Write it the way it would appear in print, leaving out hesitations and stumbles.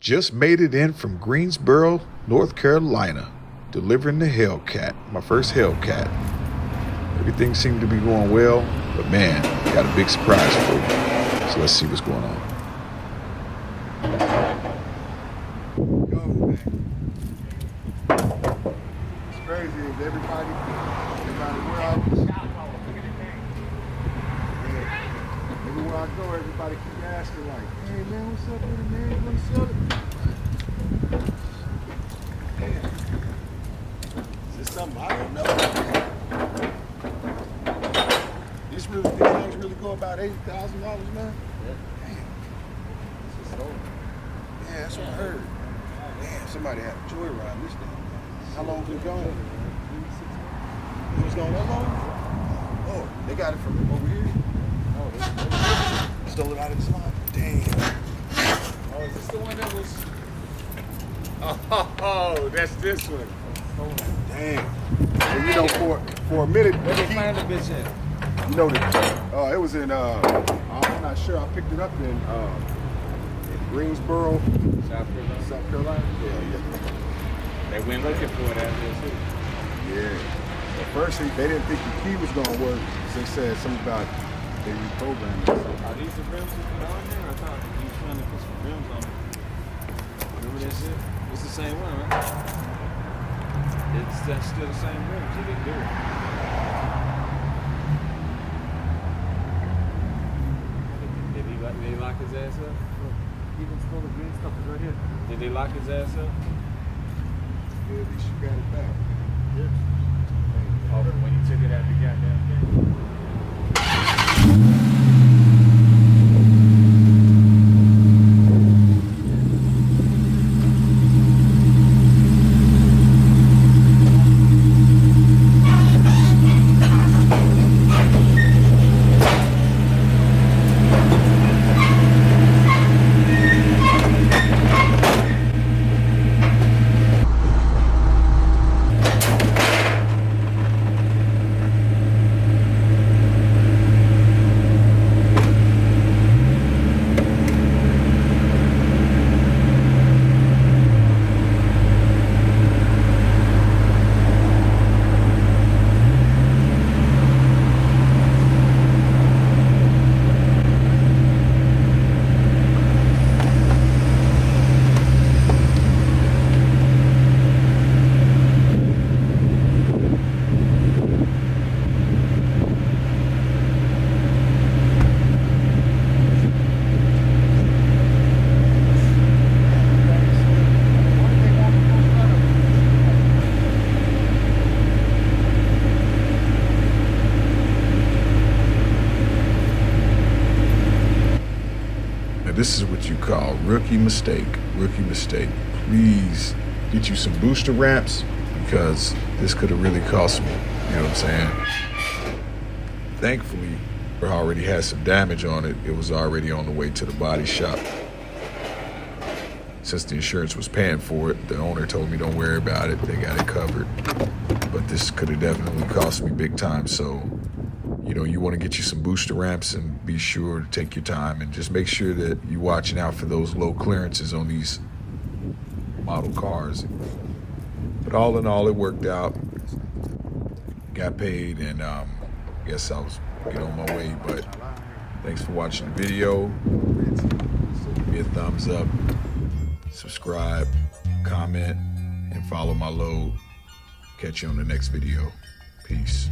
Just made it in from Greensboro, North Carolina, delivering the Hellcat, my first Hellcat. Everything seemed to be going well, but man, got a big surprise for you. So let's see what's going on. Go, man. It's crazy. Is everybody where I was? Everywhere I go, everybody keep asking like, hey man, what's up with it, man? You wanna sell it? Man. Is this something I don't know? These things really go about $80,000, man? Yeah. Damn. This is over. Yeah, that's what I heard. Damn, somebody had a joyride this thing. How long was it gone? It was gone that long? Oh, they got it from over here? Oh, they stole it out of the slide? Damn. Oh, is this the one that was... Oh, that's this one. Damn. And you know, for a minute... Where they find the bitch at? You know, it was in, I'm not sure, I picked it up in Greensboro, South Carolina. Yeah. They went looking for it out there too. Yeah. At first, they didn't think the key was going to work. So they said something about they reprogrammed it. Are these the rims you put on there? I thought you was trying to put some rims on it. Remember that shit? It's the same one, right? That's still the same rims. You didn't do it. Did they lock his ass up? Even still the green stuff is right here. Did they lock his ass up? Yeah, at least you got it back. Yeah. Oh, when you took it out the goddamn thing? This is what you call rookie mistake. Rookie mistake. Please get you some booster ramps because this could have really cost me. You know what I'm saying? Thankfully, it already had some damage on it. It was already on the way to the body shop. Since the insurance was paying for it, the owner told me don't worry about it. They got it covered. But this could have definitely cost me big time. So, you know, you want to get you some booster ramps and be sure to take your time and just make sure that you're watching out for those low clearances on these model cars. But all in all, it worked out. Got paid, and guess I was get on my way. But thanks for watching the video. Give me a thumbs up, subscribe, comment, and follow my load. Catch you on the next video. Peace.